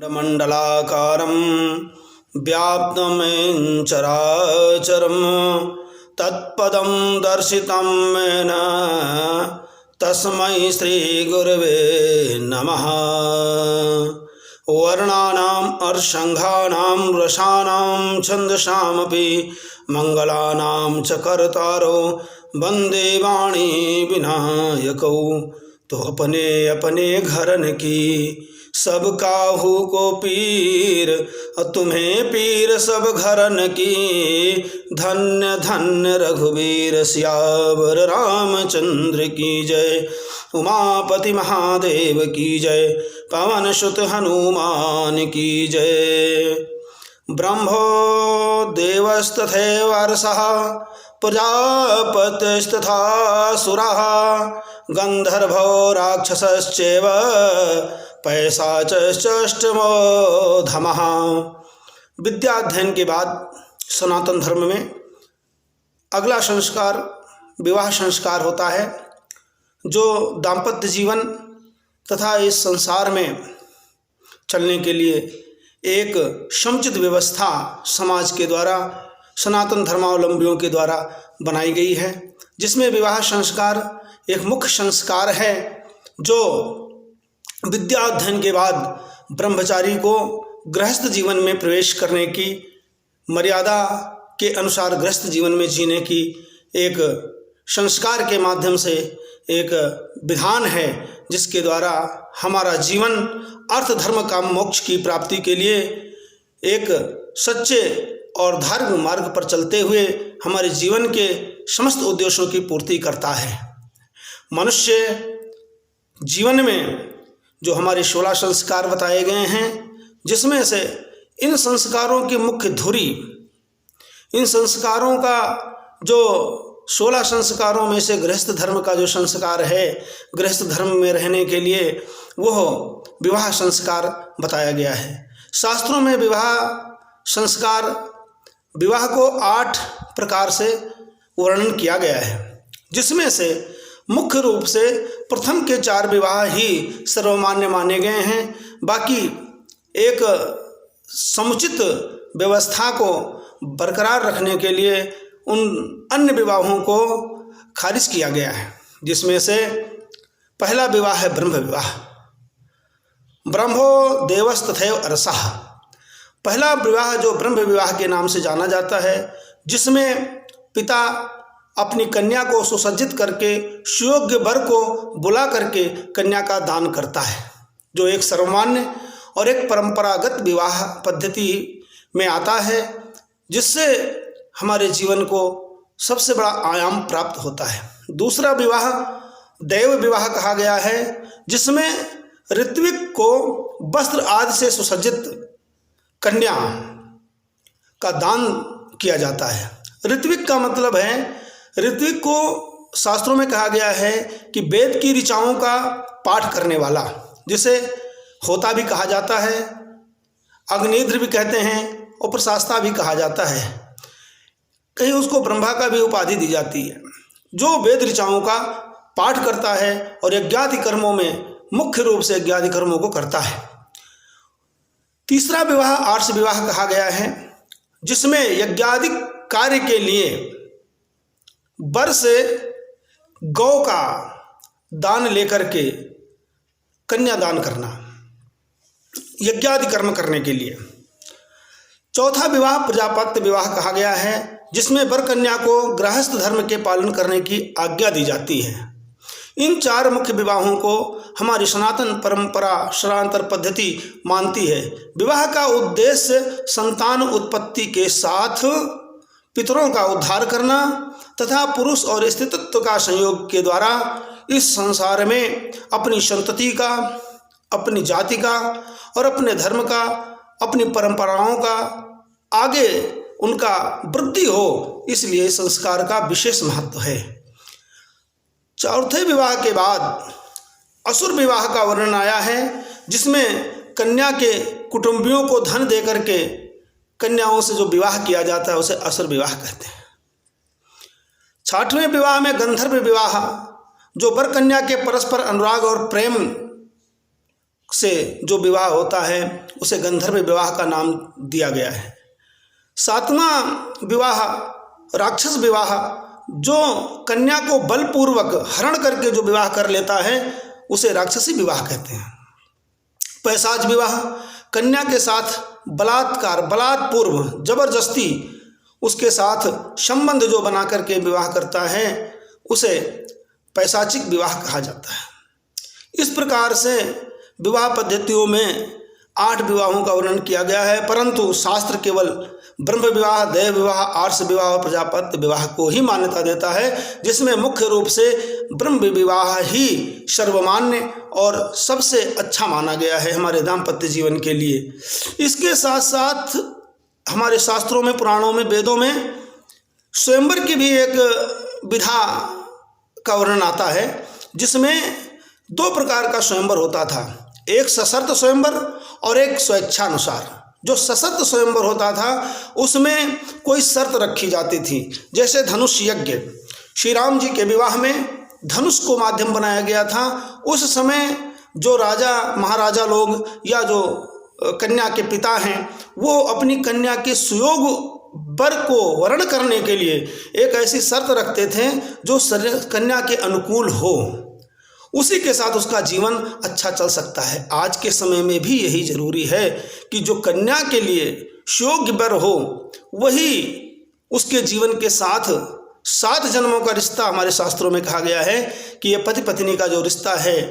मंडलाकारं व्याप्तं चराचरं तत्पदं दर्शितं येन तस्मै श्रीगुरवे नमः। वर्णानाम् अर्षंघानां रसानां छन्दसामपि मंगलानां च कर्तारो वन्दे वाणी विनायकौ। तो अपने अपने घरन की सब काहू को पीर, तुम्हें पीर सब घरन की। धन्य धन्य रघुवीर सियावर रामचंद्र की जय। उमापति महादेव की जय। पवन सुत हनुमान की जय। ब्रह्मो देवस्तथैवर्षः प्रजापतिस्तथा सुरः गंधर्वो राक्षसश्चैव पैशाचश्चाष्टमो धमः। विद्याध्ययन के बाद सनातन धर्म में अगला संस्कार विवाह संस्कार होता है, जो दाम्पत्य जीवन तथा इस संसार में चलने के लिए एक समुचित व्यवस्था समाज के द्वारा सनातन धर्मावलंबियों के द्वारा बनाई गई है, जिसमें विवाह संस्कार एक मुख्य संस्कार है, जो विद्याध्ययन के बाद ब्रह्मचारी को गृहस्थ जीवन में प्रवेश करने की मर्यादा के अनुसार गृहस्थ जीवन में जीने की एक संस्कार के माध्यम से एक विधान है, जिसके द्वारा हमारा जीवन अर्थ धर्म काम मोक्ष की प्राप्ति के लिए एक सच्चे और धार्मिक मार्ग पर चलते हुए हमारे जीवन के समस्त उद्देश्यों की पूर्ति करता है। मनुष्य जीवन में जो हमारे 16 संस्कार बताए गए हैं, जिसमें से इन संस्कारों की मुख्य धुरी, इन संस्कारों का जो 16 संस्कारों में से गृहस्थ धर्म का जो संस्कार है, गृहस्थ धर्म में रहने के लिए वह विवाह संस्कार बताया गया है। शास्त्रों में विवाह को 8 प्रकार से वर्णन किया गया है, जिसमें से मुख्य रूप से प्रथम के 4 विवाह ही सर्वमान्य माने गए हैं। बाकी एक समुचित व्यवस्था को बरकरार रखने के लिए उन अन्य विवाहों को खारिज किया गया है, जिसमें से पहला विवाह है ब्रह्म विवाह। ब्रह्मो देवस्तथैव अर्षः, पहला विवाह जो ब्रह्म विवाह के नाम से जाना जाता है, जिसमें पिता अपनी कन्या को सुसज्जित करके सुयोग्य वर को बुला करके कन्या का दान करता है, जो एक सर्वमान्य और एक परंपरागत विवाह पद्धति में आता है, जिससे हमारे जीवन को सबसे बड़ा आयाम प्राप्त होता है। दूसरा विवाह दैव विवाह कहा गया है, जिसमें ऋत्विक को वस्त्र आदि से सुसज्जित कन्या का दान किया जाता है। ऋत्विक का मतलब है, ऋत्विक को शास्त्रों में कहा गया है कि वेद की ऋचाओं का पाठ करने वाला, जिसे होता भी कहा जाता है, अग्निध्र भी कहते हैं और प्रशास्ता भी कहा जाता है। कहीं उसको ब्रह्मा का भी उपाधि दी जाती है, जो वेद ऋचाओं का पाठ करता है और यज्ञादि कर्मों में मुख्य रूप से यज्ञादि कर्मों को करता है। तीसरा विवाह आर्ष विवाह कहा गया है, जिसमें यज्ञादि कार्य के लिए वर से गौ का दान लेकर के कन्या दान करना, यज्ञादि कर्म करने के लिए। चौथा विवाह प्रजापत्य विवाह कहा गया है, जिसमें वर कन्या को गृहस्थ धर्म के पालन करने की आज्ञा दी जाती है। इन 4 मुख्य विवाहों को हमारी सनातन परंपरा शरांतर पद्धति मानती है। विवाह का उद्देश्य संतान उत्पत्ति के साथ पितरों का उद्धार करना तथा पुरुष और स्त्रीत्व का संयोग के द्वारा इस संसार में अपनी संतति का, अपनी जाति का और अपने धर्म का, अपनी परंपराओं का आगे उनका वृद्धि हो, इसलिए संस्कार का विशेष महत्व है। चौथे विवाह के बाद असुर विवाह का वर्णन आया है, जिसमें कन्या के कुटुंबियों को धन देकर के कन्याओं से जो विवाह किया जाता है उसे असुर विवाह कहते हैं। 6वें विवाह में गंधर्व विवाह, जो वर कन्या के परस्पर अनुराग और प्रेम से जो विवाह होता है उसे गंधर्व विवाह का नाम दिया गया है। सातवां विवाह राक्षस विवाह, जो कन्या को बलपूर्वक हरण करके जो विवाह कर लेता है उसे राक्षसी विवाह कहते हैं। पैशाच विवाह, कन्या के साथ बलात्कार, बलात्पूर्व जबरदस्ती उसके साथ संबंध जो बना करके विवाह करता है उसे पैशाचिक विवाह कहा जाता है। इस प्रकार से विवाह पद्धतियों में 8 विवाहों का वर्णन किया गया है, परंतु शास्त्र केवल ब्रह्म विवाह, देव विवाह, आर्ष विवाह और प्रजापत्य विवाह को ही मान्यता देता है, जिसमें मुख्य रूप से ब्रह्म विवाह ही सर्वमान्य और सबसे अच्छा माना गया है हमारे दाम्पत्य जीवन के लिए। इसके साथ साथ हमारे शास्त्रों में, पुराणों में, वेदों में स्वयंवर की भी एक विधा का वर्णन आता है, जिसमें 2 प्रकार का स्वयंवर होता था, एक सशर्त स्वयंवर और एक स्वेच्छानुसार। जो सशर्त स्वयंवर होता था उसमें कोई शर्त रखी जाती थी, जैसे धनुष यज्ञ। श्री राम जी के विवाह में धनुष को माध्यम बनाया गया था। उस समय जो राजा महाराजा लोग या जो कन्या के पिता हैं वो अपनी कन्या के सुयोग वर को वर्ण करने के लिए एक ऐसी शर्त रखते थे जो कन्या के अनुकूल हो, उसी के साथ उसका जीवन अच्छा चल सकता है। आज के समय में भी यही जरूरी है कि जो कन्या के लिए योग्य वर हो वही उसके जीवन के साथ 7 जन्मों का रिश्ता हमारे शास्त्रों में कहा गया है कि ये पति पत्नी का जो रिश्ता है,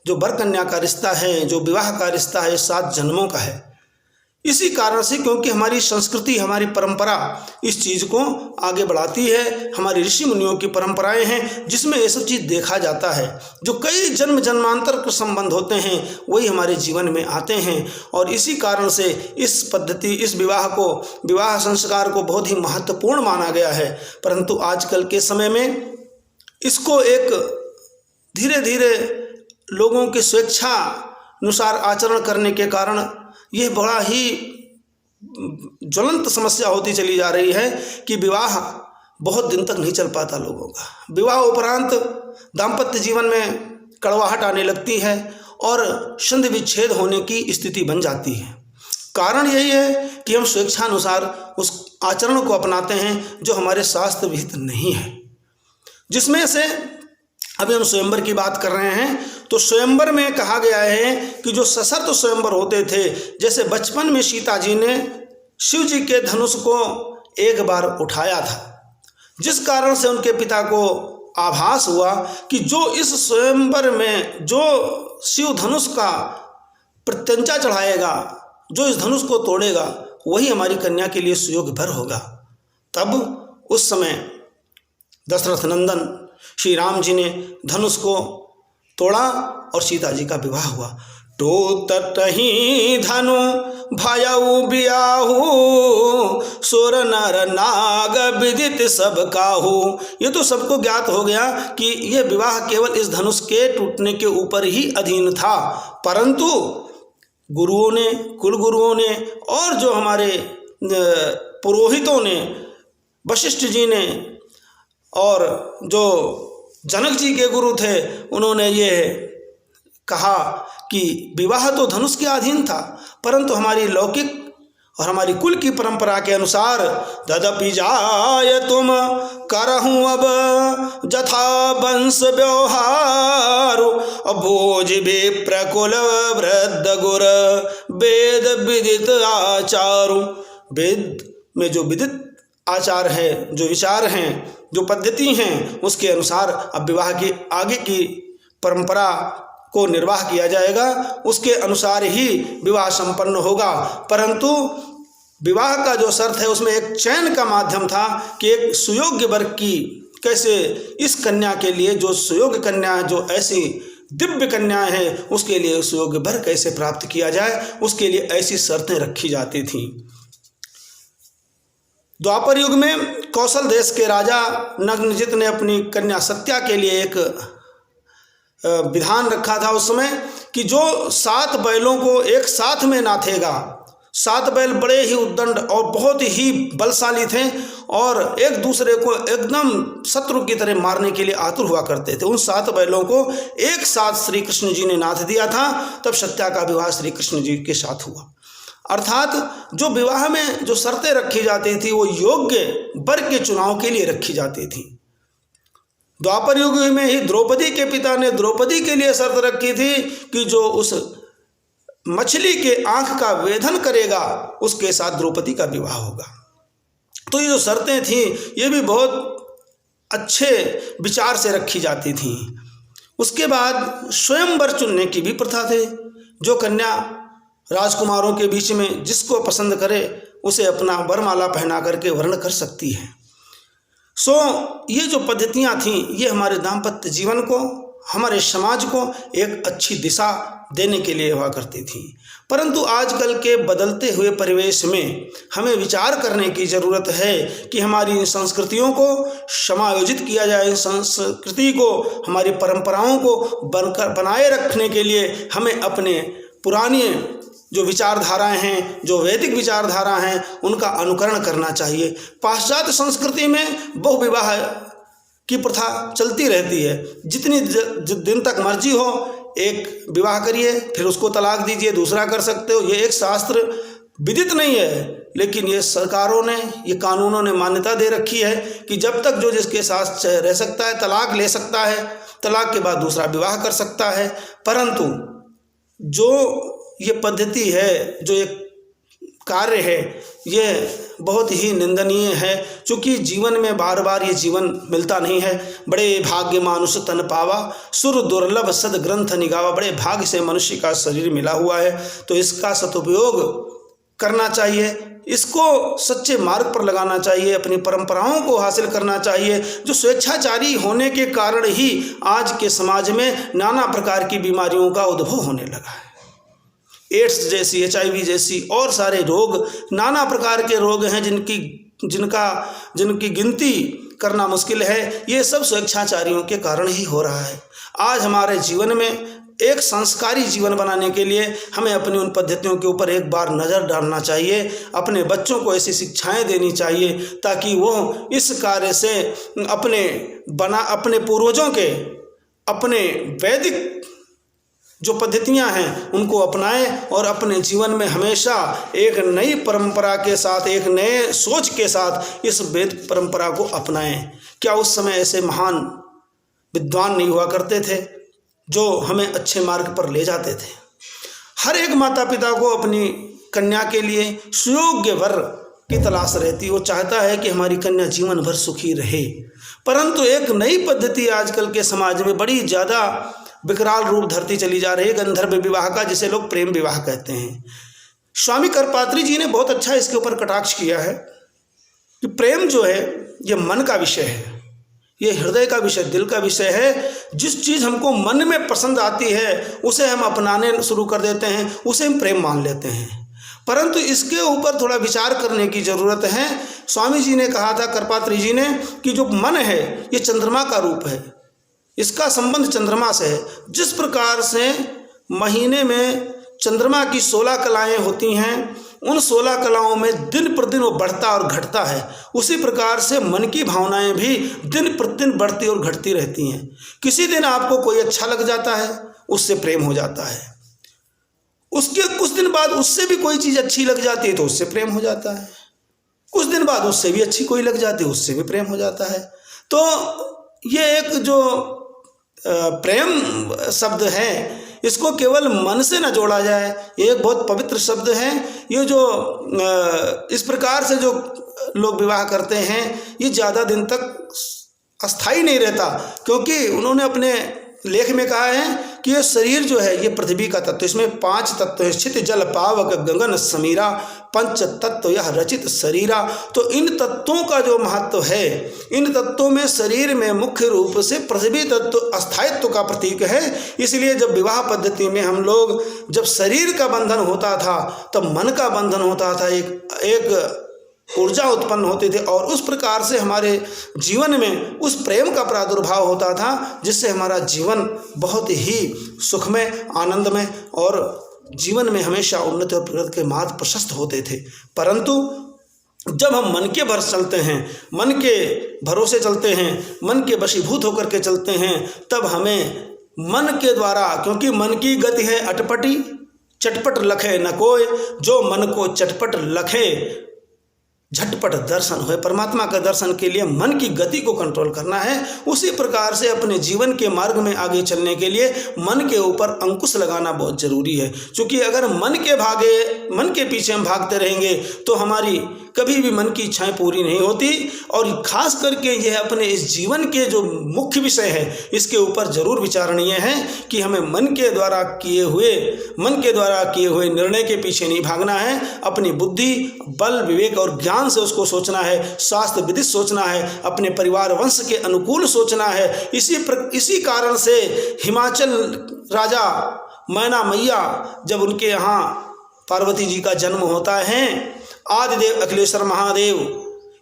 जो वर कन्या का रिश्ता है, जो विवाह का रिश्ता है, 7 जन्मों का है। इसी कारण से, क्योंकि हमारी संस्कृति, हमारी परंपरा इस चीज़ को आगे बढ़ाती है। हमारी ऋषि मुनियों की परंपराएं हैं जिसमें ये सब चीज़ देखा जाता है। जो कई जन्म जन्मांतर के संबंध होते हैं वही हमारे जीवन में आते हैं, और इसी कारण से इस पद्धति, इस विवाह को, विवाह संस्कार को बहुत ही महत्वपूर्ण माना गया है। परंतु आजकल के समय में इसको एक धीरे धीरे लोगों की स्वेच्छा अनुसार आचरण करने के कारण यह बड़ा ही ज्वलंत समस्या होती चली जा रही है कि विवाह बहुत दिन तक नहीं चल पाता लोगों का। विवाह उपरांत दाम्पत्य जीवन में कड़वाहट आने लगती है और संधि विच्छेद होने की स्थिति बन जाती है। कारण यही है कि हम स्वेच्छानुसार उस आचरण को अपनाते हैं जो हमारे शास्त्र विहित नहीं है। जिसमें से अभी हम स्वयंवर की बात कर रहे हैं, तो स्वयंवर में कहा गया है कि जो सशर्त स्वयंवर होते थे, जैसे बचपन में सीता जी ने शिव जी के धनुष को एक बार उठाया था, जिस कारण से उनके पिता को आभास हुआ कि जो इस स्वयंवर में जो शिव धनुष का प्रत्यंचा चढ़ाएगा, जो इस धनुष को तोड़ेगा, वही हमारी कन्या के लिए सुयोग भर होगा। तब उस समय दशरथ नंदन श्री राम जी ने धनुष को तोड़ा और सीता जी का विवाह हुआ। तो तटही धनु भयउ बियाहू, सुर नर नाग विदित सब काहू। ये तो सबको ज्ञात हो गया कि यह विवाह केवल इस धनुष के टूटने के ऊपर ही अधीन था, परंतु गुरुओं ने, कुल गुरुओं ने और जो हमारे पुरोहितों ने, वशिष्ठ जी ने और जो जनक जी के गुरु थे, उन्होंने ये कहा कि विवाह तो धनुष के अधीन था, परंतु हमारी लौकिक और हमारी कुल की परंपरा के अनुसार तदपि जाय तुम करहूँ अब जथा वंश व्यवहार, भोज भी प्रकुल वृद्ध गुर वेद विदित आचारु। वेद में जो विदित आचार है, जो विचार हैं, जो पद्धति हैं, उसके अनुसार अब विवाह की आगे की परंपरा को निर्वाह किया जाएगा, उसके अनुसार ही विवाह संपन्न होगा। परंतु विवाह का जो शर्त है उसमें एक चयन का माध्यम था कि एक सुयोग्य वर्ग की, कैसे इस कन्या के लिए, जो सुयोग्य कन्या है, जो ऐसी दिव्य कन्या है, उसके लिए सुयोग्य वर कैसे प्राप्त किया जाए, उसके लिए ऐसी शर्तें रखी जाती थीं। द्वापर युग में कौशल देश के राजा नग्नजित ने अपनी कन्या सत्या के लिए एक विधान रखा था उस समय कि जो 7 बैलों को एक साथ में नाथेगा, 7 बैल बड़े ही उद्दंड और बहुत ही बलशाली थे और एक दूसरे को एकदम शत्रु की तरह मारने के लिए आतुर हुआ करते थे। उन 7 बैलों को एक साथ श्री कृष्ण जी ने नाथ दिया था, तब सत्या का विवाह श्री कृष्ण जी के साथ हुआ। अर्थात जो विवाह में जो शर्तें रखी जाती थी वो योग्य वर के चुनाव के लिए रखी जाती थी। द्वापर युग में ही द्रौपदी के पिता ने द्रौपदी के लिए शर्त रखी थी कि जो उस मछली के आंख का वेधन करेगा उसके साथ द्रौपदी का विवाह होगा। तो ये जो शर्तें थी ये भी बहुत अच्छे विचार से रखी जाती थी। उसके बाद स्वयंवर चुनने की भी प्रथा थी। जो कन्या राजकुमारों के बीच में जिसको पसंद करे उसे अपना वरमाला पहना करके वर्ण कर सकती है। ये जो पद्धतियाँ थीं ये हमारे दाम्पत्य जीवन को, हमारे समाज को एक अच्छी दिशा देने के लिए हुआ करती थी। परंतु आजकल के बदलते हुए परिवेश में हमें विचार करने की ज़रूरत है कि हमारी इन संस्कृतियों को समायोजित किया जाए। इन संस्कृति को, हमारी परंपराओं को बनाए रखने के लिए हमें अपने पुरानी जो विचारधाराएं हैं, जो वैदिक विचारधारा हैं, उनका अनुकरण करना चाहिए। पाश्चात्य संस्कृति में बहुविवाह की प्रथा चलती रहती है। जितनी दिन तक मर्जी हो एक विवाह करिए, फिर उसको तलाक दीजिए, दूसरा कर सकते हो। ये एक शास्त्र विदित नहीं है, लेकिन ये सरकारों ने, ये कानूनों ने मान्यता दे रखी है कि जब तक जो जिसके साथ रह सकता है तलाक ले सकता है, तलाक के बाद दूसरा विवाह कर सकता है। परंतु जो ये पद्धति है, जो एक कार्य है, ये बहुत ही निंदनीय है। क्योंकि जीवन में बार बार ये जीवन मिलता नहीं है। बड़े भाग्य मानुष तन पावा, सुर दुर्लभ सद ग्रंथ निगावा। बड़े भाग्य से मनुष्य का शरीर मिला हुआ है, तो इसका सदुपयोग करना चाहिए, इसको सच्चे मार्ग पर लगाना चाहिए, अपनी परंपराओं को हासिल करना चाहिए। जो स्वेच्छाचारी होने के कारण ही आज के समाज में नाना प्रकार की बीमारियों का उद्भव होने लगा है। एड्स जैसी, HIV जैसी और सारे रोग, नाना प्रकार के रोग हैं जिनकी गिनती करना मुश्किल है। ये सब स्वेच्छाचारियों के कारण ही हो रहा है। आज हमारे जीवन में एक संस्कारी जीवन बनाने के लिए हमें अपनी उन पद्धतियों के ऊपर एक बार नज़र डालना चाहिए। अपने बच्चों को ऐसी शिक्षाएं देनी चाहिए ताकि वो इस कार्य से अपने पूर्वजों के, अपने वैदिक जो पद्धतियां हैं उनको अपनाएं और अपने जीवन में हमेशा एक नई परंपरा के साथ, एक नए सोच के साथ इस वेद परंपरा को अपनाएं। क्या उस समय ऐसे महान विद्वान नहीं हुआ करते थे जो हमें अच्छे मार्ग पर ले जाते थे? हर एक माता पिता को अपनी कन्या के लिए सुयोग्य वर की तलाश रहती। वो चाहता है कि हमारी कन्या जीवन भर सुखी रहे। परंतु एक नई पद्धति आजकल के समाज में बड़ी ज़्यादा विकराल रूप धरती चली जा रही है, गंधर्व विवाह का, जिसे लोग प्रेम विवाह कहते हैं। स्वामी करपात्री जी ने बहुत अच्छा इसके ऊपर कटाक्ष किया है कि प्रेम जो है ये मन का विषय है, ये हृदय का विषय, दिल का विषय है। जिस चीज़ हमको मन में पसंद आती है उसे हम अपनाने शुरू कर देते हैं, उसे हम प्रेम मान लेते हैं। परंतु इसके ऊपर थोड़ा विचार करने की ज़रूरत है। स्वामी जी ने कहा था, करपात्री जी ने, कि जो मन है ये चंद्रमा का रूप है, इसका संबंध चंद्रमा से है। जिस प्रकार से महीने में चंद्रमा की 16 कलाएँ होती हैं, उन 16 कलाओं में दिन प्रतिदिन वो बढ़ता और घटता है, उसी प्रकार से मन की भावनाएं भी दिन प्रतिदिन बढ़ती और घटती रहती हैं। किसी दिन आपको कोई अच्छा लग जाता है, उससे प्रेम हो जाता है, उसके कुछ दिन बाद उससे भी कोई चीज़ अच्छी लग जाती है तो उससे प्रेम हो जाता है, कुछ दिन बाद उससे भी अच्छी कोई लग जाती है, उससे भी प्रेम हो जाता है। तो ये एक जो प्रेम शब्द है, इसको केवल मन से न जोड़ा जाए। ये एक बहुत पवित्र शब्द है। ये जो इस प्रकार से जो लोग विवाह करते हैं ये ज़्यादा दिन तक अस्थाई नहीं रहता, क्योंकि उन्होंने अपने लेख में कहा है कि ये शरीर जो है ये पृथ्वी का तत्व, इसमें 5 तत्व है, क्षित जल पावक गगन समीरा, 5 तत्व यह रचित शरीरा। तो इन तत्वों का जो महत्व है, इन तत्वों में शरीर में मुख्य रूप से पृथ्वी तत्व अस्थायित्व का प्रतीक है। इसलिए जब विवाह पद्धति में हम लोग, जब शरीर का बंधन होता था तब मन का बंधन होता था, एक ऊर्जा उत्पन्न होती थी और उस प्रकार से हमारे जीवन में उस प्रेम का प्रादुर्भाव होता था, जिससे हमारा जीवन बहुत ही सुखमय, आनंदमय और जीवन में हमेशा उन्नति और प्रगति के मार्ग प्रशस्त होते थे। परंतु जब हम मन के भर चलते हैं, मन के भरोसे चलते हैं, मन के वशीभूत होकर के चलते हैं, तब हमें मन के द्वारा, क्योंकि मन की गति है अटपटी, चटपट लखे न कोय, जो मन को चटपट लखे झटपट दर्शन हो। परमात्मा का दर्शन के लिए मन की गति को कंट्रोल करना है। उसी प्रकार से अपने जीवन के मार्ग में आगे चलने के लिए मन के ऊपर अंकुश लगाना बहुत जरूरी है। क्योंकि अगर मन के पीछे हम भागते रहेंगे तो हमारी कभी भी मन की इच्छाएं पूरी नहीं होती। और खास करके यह अपने इस जीवन के जो मुख्य विषय है, इसके ऊपर जरूर विचारणीय है कि हमें मन के द्वारा किए हुए निर्णय के पीछे नहीं भागना है। अपनी बुद्धि, बल, विवेक और ज्ञान से उसको सोचना है, शास्त्र विदित सोचना है, अपने परिवार वंश के अनुकूल सोचना है। इसी कारण से हिमाचल राजा मैना मैया, जब उनके यहाँ पार्वती जी का जन्म होता है, आदिदेव अखिलेश्वर महादेव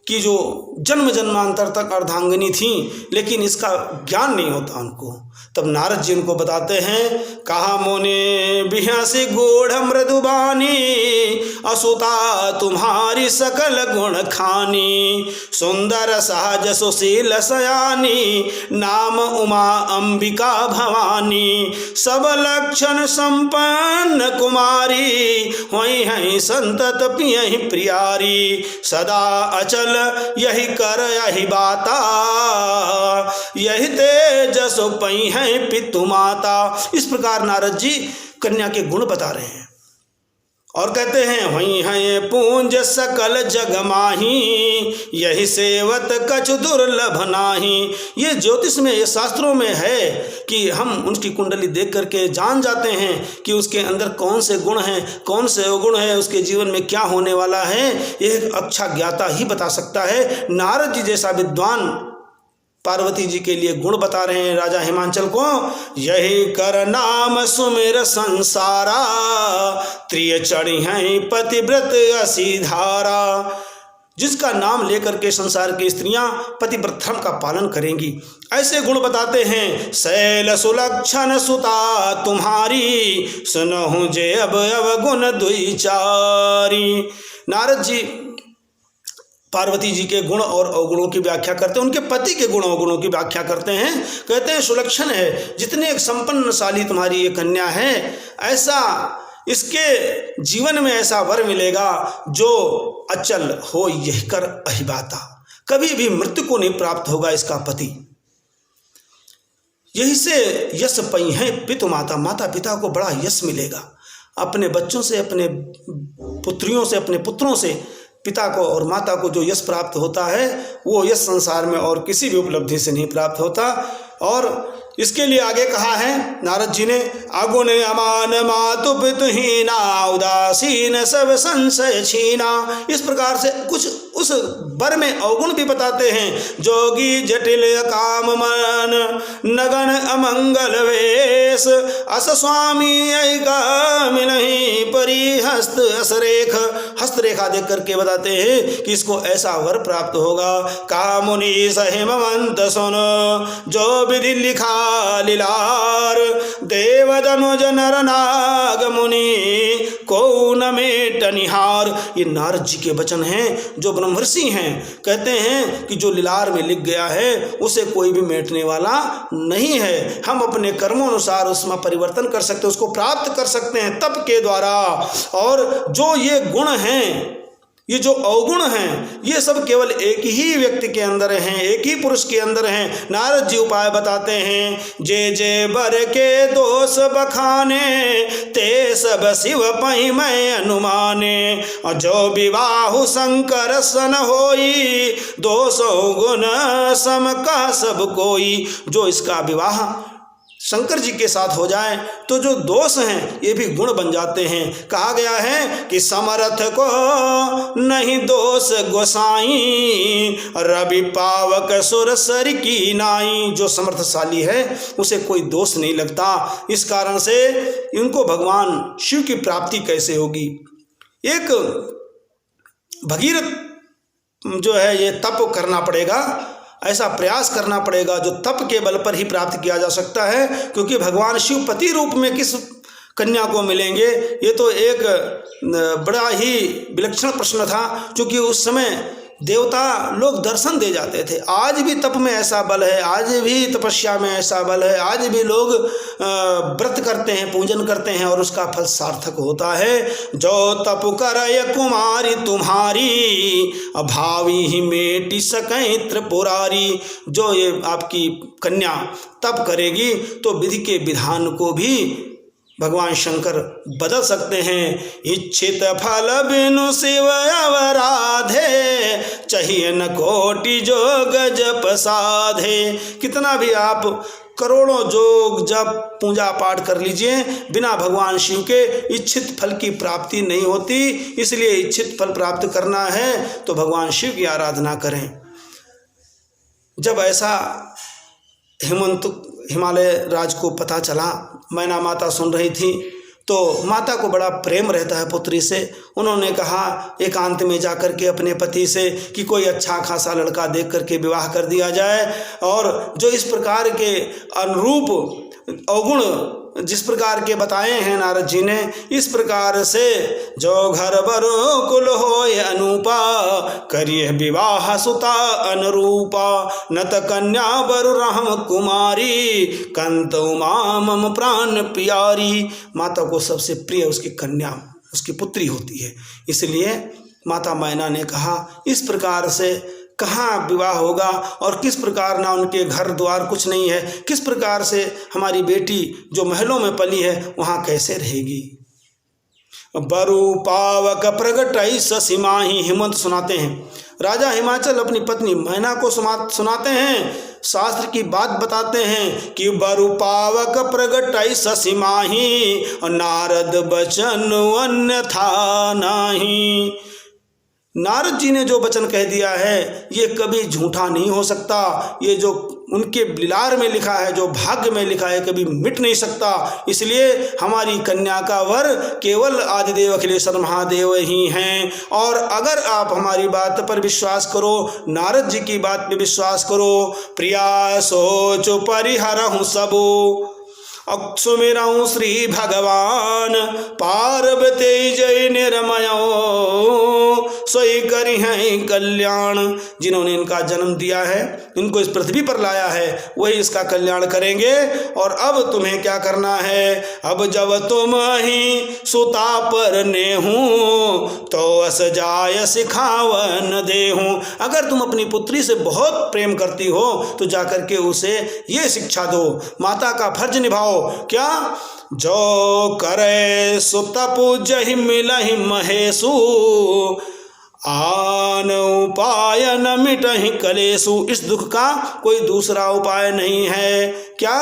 की जो जन्म जन्मांतर तक अर्धांगिनी थी, लेकिन इसका ज्ञान नहीं होता उनको। तब नारद जी उनको बताते हैं, कहा मोने बिहासी गूढ़ मृदुबानी, असुता तुम्हारी सकल गुण खानी, सुंदर सहज सुशील सयानी, नाम उमा अंबिका भवानी, सब लक्षण संपन्न कुमारी, होई हैं संतत पियहि प्रियारी, सदा अचल यही कर यही बाता, यही तेजस पई है पितु माता। इस प्रकार नारद जी कन्या के गुण बता रहे हैं और कहते हैं, वही है पूंज सकल जग माही, यही सेवत कछु दुर्लभ नाही। ये ज्योतिष में, ये शास्त्रों में है कि हम उनकी कुंडली देख करके जान जाते हैं कि उसके अंदर कौन से गुण हैं, कौन से अवगुण हैं, उसके जीवन में क्या होने वाला है। एक अच्छा ज्ञाता ही बता सकता है। नारद जी जैसा विद्वान पार्वती जी के लिए गुण बता रहे हैं राजा हिमांचल को। यही कर नाम सुमिर संसारा, त्रिय चढ़ी हैं पतिव्रत असी धारा। जिसका नाम लेकर के संसार की स्त्रियां पतिव्रत धर्म का पालन करेंगी, ऐसे गुण बताते हैं। शैल सुलक्षण सुता तुम्हारी, सुनहु जे अब गुण दुई चारी। नारद जी पार्वती जी के गुण और अवगुणों की व्याख्या करते हैं, उनके पति के गुण अवगुणों की व्याख्या करते हैं। कहते हैं सुलक्षण है, जितने एक संपन्नशाली तुम्हारी ये कन्या है, ऐसा इसके जीवन में ऐसा वर मिलेगा जो अचल हो यह कर अहिबाता, कभी भी मृत्यु को नहीं प्राप्त होगा इसका पति। यही से यश पई है पितु माता, माता पिता को बड़ा यश मिलेगा। अपने बच्चों से, अपने पुत्रियों से, अपने पुत्रों से पिता को और माता को जो यश प्राप्त होता है, वो यश संसार में और किसी भी उपलब्धि से नहीं प्राप्त होता। और इसके लिए आगे कहा है नारद जी ने, अगुण अमान मातु पितुहीना, उदासीन सब संशय छीना। इस प्रकार से कुछ उस वर में अवगुण भी बताते हैं। जोगी जटिल काम मन, नगन अमंगल वेश, अस स्वामी मिलहि परी हस्त असरेख। हस्तरेखा देख करके बताते हैं कि इसको ऐसा वर प्राप्त होगा। का मुनि सहिमवंत सुन, जो विधि लिखा लीलार, देवदनुज नर नाग मुनि, को न मेट निहार। ये नारद जी के वचन हैं जो ब्रह्मर्षि हैं। कहते हैं कि जो लीलार में लिख गया है उसे कोई भी मेटने वाला नहीं है। हम अपने कर्मों अनुसार उसमें परिवर्तन कर सकते हैं, उसको प्राप्त कर सकते हैं तप के द्वारा। और जो ये गुण हैं, ये जो अवगुण हैं, ये सब केवल एक ही व्यक्ति के अंदर हैं, एक ही पुरुष के अंदर हैं। नारद जी उपाय बताते हैं। जे जे बर के दोष बखाने, ते सब शिव पई मैं अनुमाने, जो विवाहु शंकर सन होई, दोषो गुण सम का सब कोई। जो इसका विवाह शंकर जी के साथ हो जाए तो जो दोष हैं ये भी गुण बन जाते हैं। कहा गया है कि समर्थ को नहीं दोष गोसाई, रवि पावक सुर सर की नाई। जो समर्थशाली है उसे कोई दोष नहीं लगता। इस कारण से इनको भगवान शिव की प्राप्ति कैसे होगी। एक भगीरथ जो है ये तप करना पड़ेगा, ऐसा प्रयास करना पड़ेगा जो तप के बल पर ही प्राप्त किया जा सकता है। क्योंकि भगवान शिव पति रूप में किस कन्या को मिलेंगे। ये तो एक बड़ा ही विलक्षण प्रश्न था, क्योंकि उस समय देवता लोग दर्शन दे जाते थे। आज भी तप में ऐसा बल है, आज भी तपस्या में ऐसा बल है, आज भी लोग व्रत करते हैं, पूजन करते हैं और उसका फल सार्थक होता है। जो तप करय कुमारी तुम्हारी, अभावी ही मेटी सकै त्रिपुरारी। जो ये आपकी कन्या तप करेगी तो विधि के विधान को भी भगवान शंकर बदल सकते हैं। इच्छित फल बिनु शिव अवराधे, चाहिए न कोटि जोग जप साधे। कितना भी आप करोड़ों जोग जप पूजा पाठ कर लीजिए, बिना भगवान शिव के इच्छित फल की प्राप्ति नहीं होती। इसलिए इच्छित फल प्राप्त करना है तो भगवान शिव की आराधना करें। जब ऐसा हिमालय राज को पता चला, मैना माता सुन रही थी, तो माता को बड़ा प्रेम रहता है पुत्री से। उन्होंने कहा एकांत में जाकर के अपने पति से कि कोई अच्छा खासा लड़का देख करके विवाह कर दिया जाए, और जो इस प्रकार के अनुरूप अवगुण जिस प्रकार के बताए हैं नारद जी ने, इस प्रकार से जो घर बरो कुल होय अनूपा, करिए विवाह सुता अनुरूपा। नत कन्या बर राम कुमारी, कंत उमा मम प्राण प्यारी। माता को सबसे प्रिय उसकी कन्या, उसकी पुत्री होती है। इसलिए माता मैना ने कहा इस प्रकार से कहाँ विवाह होगा और किस प्रकार, ना उनके घर द्वार कुछ नहीं है, किस प्रकार से हमारी बेटी जो महलों में पली है वहाँ कैसे रहेगी। बरु पावक प्रगटई ससीमाही। हिमंत सुनाते हैं, राजा हिमाचल अपनी पत्नी मैना को सुनाते हैं, शास्त्र की बात बताते हैं कि बरु पावक प्रगटई ससीमाही, नारद बचन अन्यथा नाही। नारद जी ने जो वचन कह दिया है ये कभी झूठा नहीं हो सकता। ये जो उनके लीलार में लिखा है, जो भाग्य में लिखा है, कभी मिट नहीं सकता। इसलिए हमारी कन्या का वर केवल आदिदेव अखिलेश्वर महादेव ही हैं। और अगर आप हमारी बात पर विश्वास करो, नारद जी की बात पर विश्वास करो, प्रिया सोच परिहरहु सबो, अक्षुमिरऊ श्री भगवान, पार्वती जय निर्मयो, सोई करी हैं कल्याण। जिन्होंने इनका जन्म दिया है, इनको इस पृथ्वी पर लाया है, वही इसका कल्याण करेंगे। और अब तुम्हें क्या करना है, अब जब तुम ही सुता पर नेहूं, तो अस जाय सिखावन देहूं। अगर तुम अपनी पुत्री से बहुत प्रेम करती हो तो जाकर के उसे ये शिक्षा दो, माता का फर्ज निभाओ। क्या, जो करे सुत पूजहि मिलहि महेशु, आन उपाय न मिटहि कलेशु। इस दुख का कोई दूसरा उपाय नहीं है। क्या,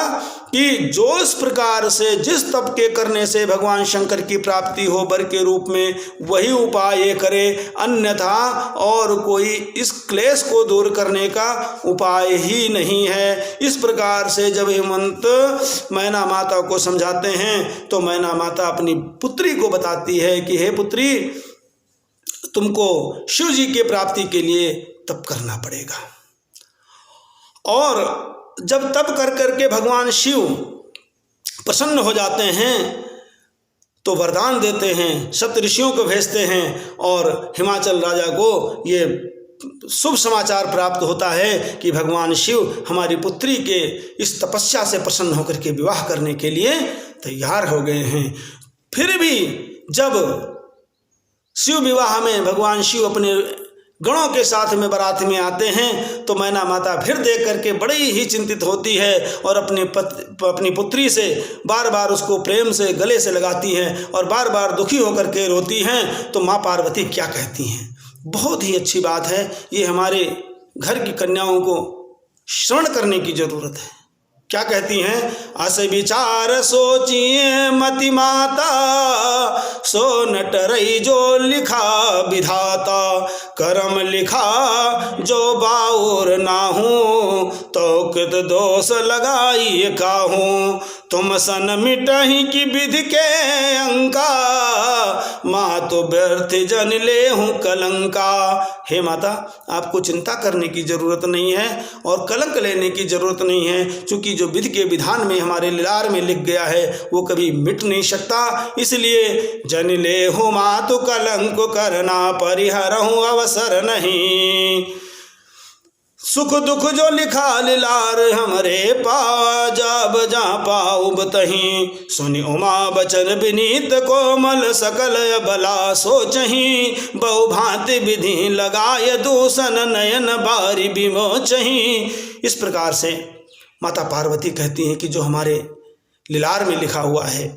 कि जो इस प्रकार से जिस तप के करने से भगवान शंकर की प्राप्ति हो वर के रूप में, वही उपाय करे, अन्यथा और कोई इस क्लेश को दूर करने का उपाय ही नहीं है। इस प्रकार से जब हेमंत मैना माता को समझाते हैं तो मैना माता अपनी पुत्री को बताती है कि हे पुत्री, तुमको शिव जी के प्राप्ति के लिए तप करना पड़ेगा। और जब तप कर करके भगवान शिव प्रसन्न हो जाते हैं तो वरदान देते हैं, सप्त ऋषियों को भेजते हैं, और हिमाचल राजा को ये शुभ समाचार प्राप्त होता है कि भगवान शिव हमारी पुत्री के इस तपस्या से प्रसन्न होकर के विवाह करने के लिए तैयार हो गए हैं। फिर भी जब शिव विवाह में भगवान शिव अपने गणों के साथ में बारात में आते हैं तो मैना माता फिर देख करके बड़ी ही चिंतित होती है और अपनी पुत्री से बार बार उसको प्रेम से गले से लगाती हैं और बार बार दुखी होकर के रोती हैं। तो माँ पार्वती क्या कहती हैं, बहुत ही अच्छी बात है, ये हमारे घर की कन्याओं को श्रवण करने की जरूरत है। क्या कहती हैं, अस विचार सोचिए मति माता, सो नटरई जो लिखा विधाता, करम लिखा जो बाउर नाहूँ, तो कृत दोष लगाई काहूँ, तुम सन मिटही की विधि के अंका, माँ तो व्यर्थ जन ले हूँ कलंका। हे माता, आपको चिंता करने की जरूरत नहीं है और कलंक लेने की जरूरत नहीं है, क्योंकि जो विधि के विधान में हमारे लीलार में लिख गया है वो कभी मिट नहीं सकता। इसलिए जन ले हूँ माँ तो कलंक करना परिहरहूँ अवसर नहीं। सुख दुख जो लिखा लीलार हमरे पावा, जाब जा पाऊब तहीं। सुनि उमा बचन विनीत कोमल सकल बला सोचहीं। बहु भांति विधि लगाय दूषण नयन बारी विमोचहीं। इस प्रकार से माता पार्वती कहती हैं कि जो हमारे लीलार में लिखा हुआ है,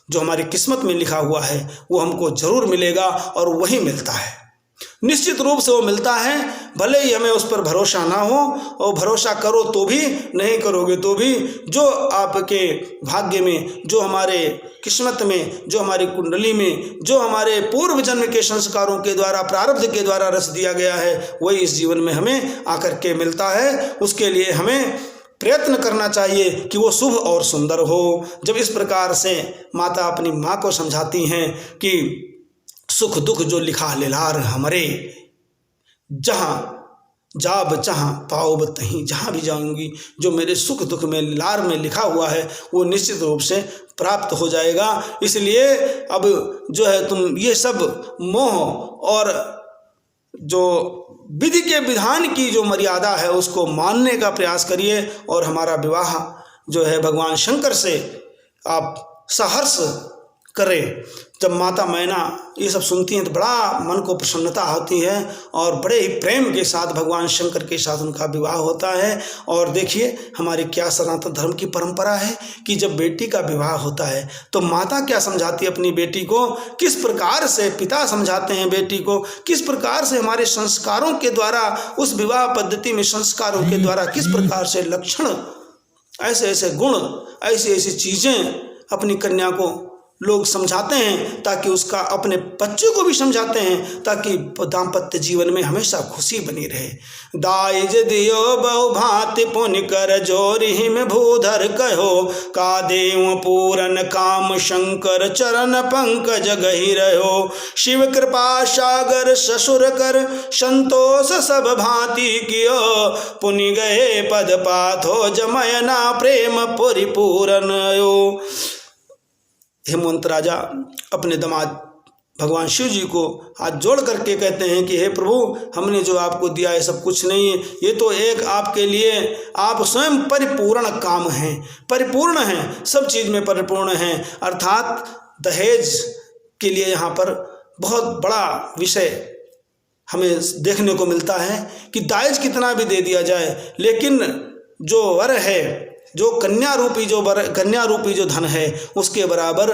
जो हमारी किस्मत में लिखा हुआ है, वो हमको जरूर मिलेगा और वही मिलता है, निश्चित रूप से वो मिलता है। भले ही हमें उस पर भरोसा ना हो, और भरोसा करो तो भी, नहीं करोगे तो भी, जो आपके भाग्य में, जो हमारे किस्मत में, जो हमारी कुंडली में, जो हमारे पूर्व जन्म के संस्कारों के द्वारा, प्रारब्ध के द्वारा रच दिया गया है, वही इस जीवन में हमें आकर के मिलता है। उसके लिए हमें प्रयत्न करना चाहिए कि वो शुभ और सुंदर हो। जब इस प्रकार से माता अपनी माँ को समझाती हैं कि सुख दुख जो लिखा लीलार हमरे, जहाँ जाब जहाँ पाओब तहीं, जहाँ भी जाऊंगी जो मेरे सुख दुख में लीलार में लिखा हुआ है वो निश्चित रूप से प्राप्त हो जाएगा। इसलिए अब जो है तुम ये सब मोह और जो विधि के विधान की जो मर्यादा है उसको मानने का प्रयास करिए, और हमारा विवाह जो है भगवान शंकर से आप सहर्ष करें। जब माता मैना ये सब सुनती हैं तो बड़ा मन को प्रसन्नता होती है और बड़े ही प्रेम के साथ भगवान शंकर के साथ उनका विवाह होता है। और देखिए हमारी क्या सनातन धर्म की परंपरा है कि जब बेटी का विवाह होता है तो माता क्या समझाती है अपनी बेटी को, किस प्रकार से पिता समझाते हैं बेटी को, किस प्रकार से हमारे संस्कारों के द्वारा, उस विवाह पद्धति में संस्कारों के द्वारा किस प्रकार से लक्षण, ऐसे ऐसे गुण, ऐसी ऐसी चीज़ें अपनी कन्या को लोग समझाते हैं, ताकि उसका अपने बच्चों को भी समझाते हैं, ताकि दाम्पत्य जीवन में हमेशा खुशी बनी रहे। दाइज दियो बहु भांति पुण्य कर जोरि में भूधर कहो, का देव पूरन काम शंकर चरण पंकज गहि रहो। शिव कृपा सागर ससुर कर संतोष सब भांति कियो, पुनि गए पद पाथो जमयना प्रेम परिपूरन यो। हेमंत राजा अपने दामाद भगवान शिव जी को हाथ जोड़ करके कहते हैं कि हे प्रभु, हमने जो आपको दिया है सब कुछ नहीं है, ये तो एक आपके लिए, आप स्वयं परिपूर्ण काम हैं, परिपूर्ण हैं, सब चीज़ में परिपूर्ण हैं। अर्थात दहेज के लिए यहाँ पर बहुत बड़ा विषय हमें देखने को मिलता है कि दहेज कितना भी दे दिया जाए, लेकिन जो वर है, जो कन्या रूपी जो धन है, उसके बराबर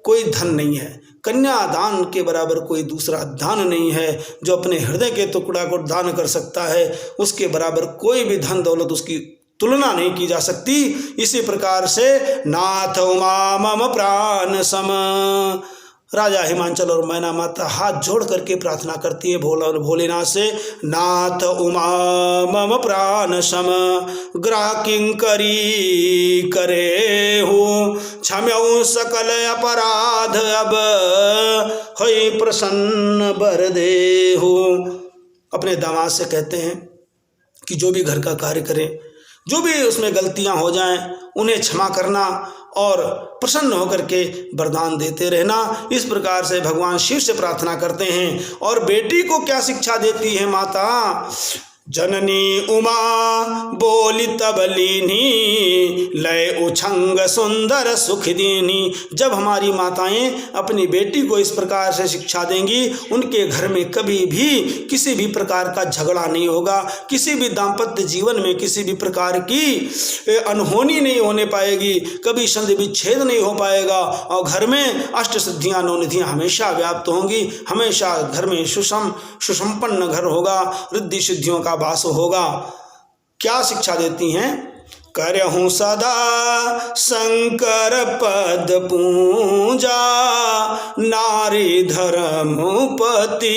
कोई धन नहीं है। कन्यादान के बराबर कोई दूसरा दान नहीं है। जो अपने हृदय के टुकड़ा को दान कर सकता है, उसके बराबर कोई भी धन दौलत उसकी तुलना नहीं की जा सकती। इसी प्रकार से नाथ उमा मम प्राण सम, राजा हिमांचल और मैना माता हाथ जोड़ करके प्रार्थना करती है भोलेनाथ से, नाथ उमा मम प्राण सम, ग्रह किंकरी करे हूँ, क्षम्यऊ सकल अपराध अब होई प्रसन्न बर दे हूँ। अपने दामाद से कहते हैं कि जो भी घर का कार्य करें, जो भी उसमें गलतियां हो जाएं, उन्हें क्षमा करना और प्रसन्न होकर के वरदान देते रहना। इस प्रकार से भगवान शिव से प्रार्थना करते हैं। और बेटी को क्या शिक्षा देती है माता, जननी उमा बोली तब लीनी, लय उछंग सुंदर सुख दीनी। जब हमारी माताएं अपनी बेटी को इस प्रकार से शिक्षा देंगी, उनके घर में कभी भी किसी भी प्रकार का झगड़ा नहीं होगा, किसी भी दाम्पत्य जीवन में किसी भी प्रकार की अनहोनी नहीं होने पाएगी, कभी संधि विच्छेद नहीं हो पाएगा, और घर में अष्ट सिद्धियाँ नौ निधियाँ हमेशा व्याप्त होंगी। हमेशा घर में सुसंपन्न घर होगा, रिद्धि सिद्धियों का वास होगा। क्या शिक्षा देती हैं, करहूँ सदा शंकर पद पूजा, नारी धर्मपति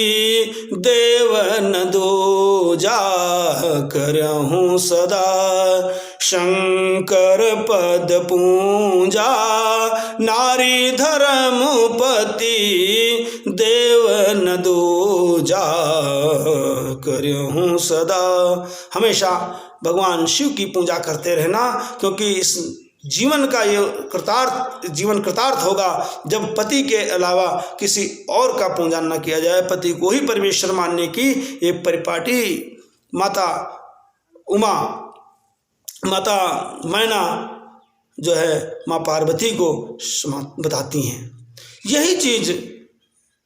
देवन दूजा। करहूँ सदा शंकर पद पूजा, नारी धर्म पति देव न दूजा, करहूँ सदा। हमेशा भगवान शिव की पूजा करते रहना, क्योंकि इस जीवन का ये जीवन कृतार्थ होगा जब पति के अलावा किसी और का पूजन न किया जाए। पति को ही परमेश्वर मानने की ये परिपाटी माता उमा, माता मैना जो है माँ पार्वती को बताती हैं। यही चीज़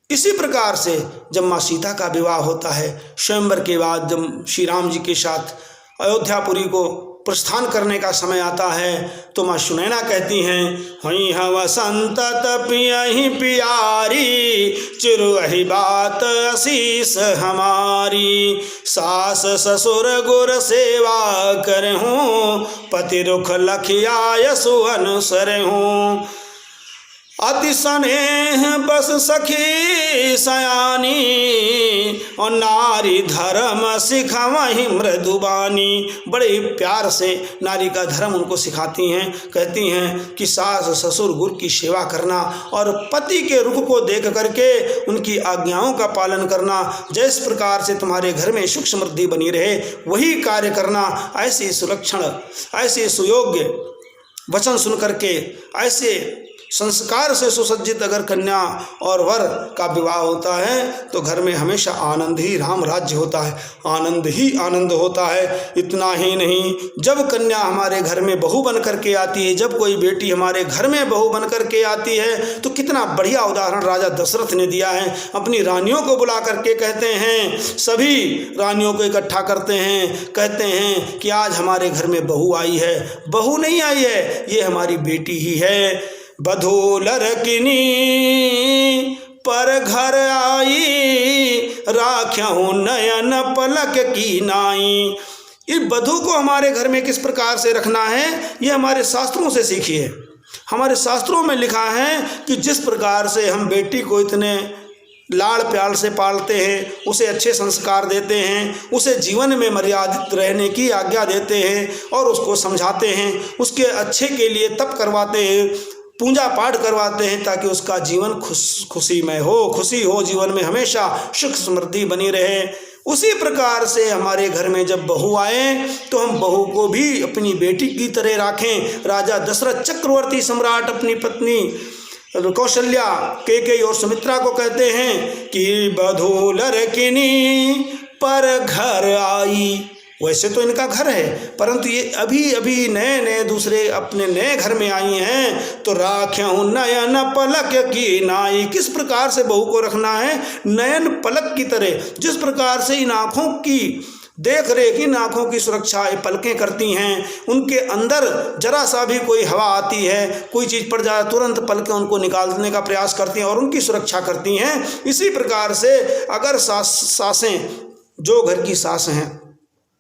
इसी प्रकार से जब माँ सीता का विवाह होता है, स्वयंवर के बाद जब श्री राम जी के साथ अयोध्यापुरी को प्रस्थान करने का समय आता है, तो माँ सुनैना कहती हैं, हई हव संतत पियहि पियारी, चिरुहि बात असीस हमारी, सास ससुर गुर सेवा करहूँ, पति रुख लखिया सुअन सरहूँ, अति स्नेह बस सखी सयानी, और नारी धर्म सिखवहि मृदुबानी। बड़े प्यार से नारी का धर्म उनको सिखाती हैं। कहती हैं कि सास ससुर गुरु की सेवा करना और पति के रुख को देख करके उनकी आज्ञाओं का पालन करना, जिस प्रकार से तुम्हारे घर में सुख समृद्धि बनी रहे वही कार्य करना। ऐसे सुलक्षण, ऐसे सुयोग्य वचन सुन करके, ऐसे संस्कार से सुसज्जित अगर कन्या और वर का विवाह होता है तो घर में हमेशा आनंद ही राम राज्य होता है, आनंद ही आनंद होता है। इतना ही नहीं, जब कन्या हमारे घर में बहू बन करके आती है, जब कोई बेटी हमारे घर में बहू बन करके आती है, तो कितना बढ़िया उदाहरण राजा दशरथ ने दिया है। अपनी रानियों को बुला करके कहते हैं, सभी रानियों को इकट्ठा करते हैं, कहते हैं कि आज हमारे घर में बहू आई है। बहू नहीं आई है, ये हमारी बेटी ही है। बधू लरकिनी पर घर आई, राख्यहूँ नयन पलक की नाई। इस बधू को हमारे घर में किस प्रकार से रखना है, ये हमारे शास्त्रों से सीखिए। हमारे शास्त्रों में लिखा है कि जिस प्रकार से हम बेटी को इतने लाड़ प्यार से पालते हैं, उसे अच्छे संस्कार देते हैं, उसे जीवन में मर्यादित रहने की आज्ञा देते हैं और उसको समझाते हैं, उसके अच्छे के लिए तप करवाते हैं, पूजा पाठ करवाते हैं, ताकि उसका जीवन खुशी हो, जीवन में हमेशा सुख समृद्धि बनी रहे। उसी प्रकार से हमारे घर में जब बहू आए तो हम बहू को भी अपनी बेटी की तरह राखें। राजा दशरथ चक्रवर्ती सम्राट अपनी पत्नी कौशल्या, कैकेयी और सुमित्रा को कहते हैं कि बधू लरकिनी पर घर आई। वैसे तो इनका घर है, परंतु ये अभी अभी नए दूसरे अपने नए घर में आई हैं, तो राख्यहूँ नयन पलक की नाई। किस प्रकार से बहू को रखना है, नयन पलक की तरह। जिस प्रकार से इन आँखों की देख रेख, इन आँखों की सुरक्षा ये पलकें करती हैं, उनके अंदर जरा सा भी कोई हवा आती है, कोई चीज़ पड़ जाए, तुरंत पलकें उनको निकालने का प्रयास करती हैं और उनकी सुरक्षा करती हैं। इसी प्रकार से अगर सासें, जो घर की सास हैं,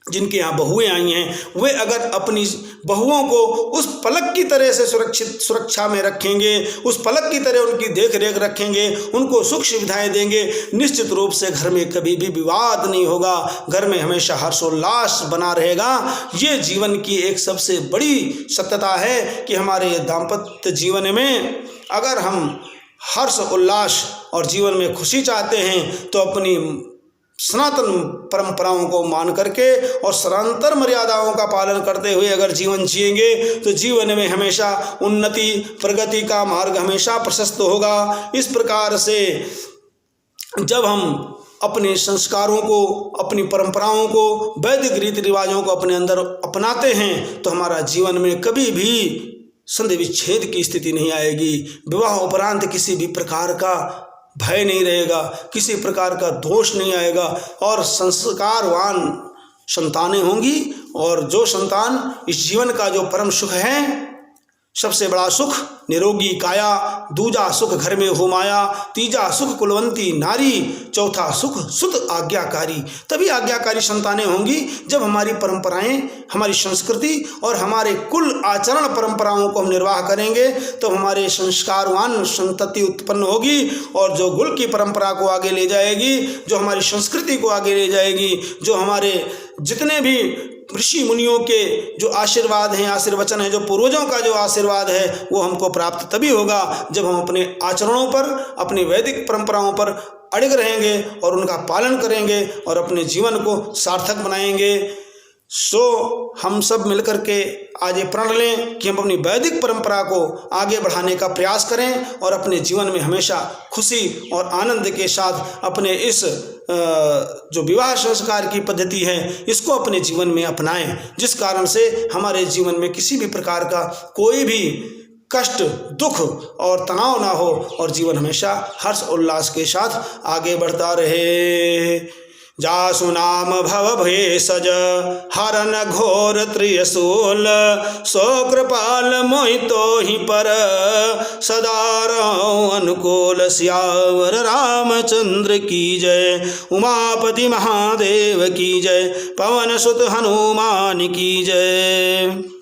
जिनके यहाँ बहुएं आई हैं, वे अगर अपनी बहुओं को उस पलक की तरह से सुरक्षा में रखेंगे, उस पलक की तरह उनकी देख रेख रखेंगे, उनको सुख सुविधाएं देंगे, निश्चित रूप से घर में कभी भी विवाद नहीं होगा, घर में हमेशा हर्षोल्लास बना रहेगा। ये जीवन की एक सबसे बड़ी सत्यता है कि हमारे दाम्पत्य जीवन में अगर हम हर्ष उल्लास और जीवन में खुशी चाहते हैं तो अपनी सनातन परंपराओं को मान करके और सनातन मर्यादाओं का पालन करते हुए अगर जीवन जिएंगे तो जीवन में हमेशा उन्नति प्रगति का मार्ग हमेशा प्रशस्त होगा। इस प्रकार से जब हम अपने संस्कारों को, अपनी परंपराओं को, वैदिक रीति रिवाजों को अपने अंदर अपनाते हैं तो हमारा जीवन में कभी भी संधि विच्छेद की स्थिति नहीं आएगी। विवाह उपरांत किसी भी प्रकार का भय नहीं रहेगा, किसी प्रकार का दोष नहीं आएगा और संस्कारवान संतानें होंगी। और जो संतान इस जीवन का जो परम सुख है, सबसे बड़ा सुख निरोगी काया, दूजा सुख घर में हो माया, तीजा सुख कुलवंती नारी, चौथा सुख सुत आज्ञाकारी। तभी आज्ञाकारी संतानें होंगी जब हमारी परंपराएं, हमारी संस्कृति और हमारे कुल आचरण परंपराओं को हम निर्वाह करेंगे, तो हमारे संस्कारवान संतति उत्पन्न होगी और जो कुल की परंपरा को आगे ले जाएगी, जो हमारी संस्कृति को आगे ले जाएगी, जो हमारे जितने भी ऋषि मुनियों के जो आशीर्वाद हैं, आशीर्वचन है, जो पूर्वजों का जो आशीर्वाद है, वो हमको प्राप्त तभी होगा जब हम अपने आचरणों पर, अपनी वैदिक परंपराओं पर अड़िग रहेंगे और उनका पालन करेंगे और अपने जीवन को सार्थक बनाएंगे। सो हम सब मिलकर के आज ये प्रण लें कि हम अपनी वैदिक परंपरा को आगे बढ़ाने का प्रयास करें और अपने जीवन में हमेशा खुशी और आनंद के साथ अपने इस जो विवाह संस्कार की पद्धति है इसको अपने जीवन में अपनाएं, जिस कारण से हमारे जीवन में किसी भी प्रकार का कोई भी कष्ट, दुख और तनाव ना हो और जीवन हमेशा हर्ष उल्लास के साथ आगे बढ़ता रहे। जासु नाम भव भेषज हरन घोर त्रियशूल, सो कृपाल मोहितो ही पर सदा रहो अनुकूल। सियावर रामचंद्र की जय, उमापति महादेव की जय, पवन सुत हनुमान की जय।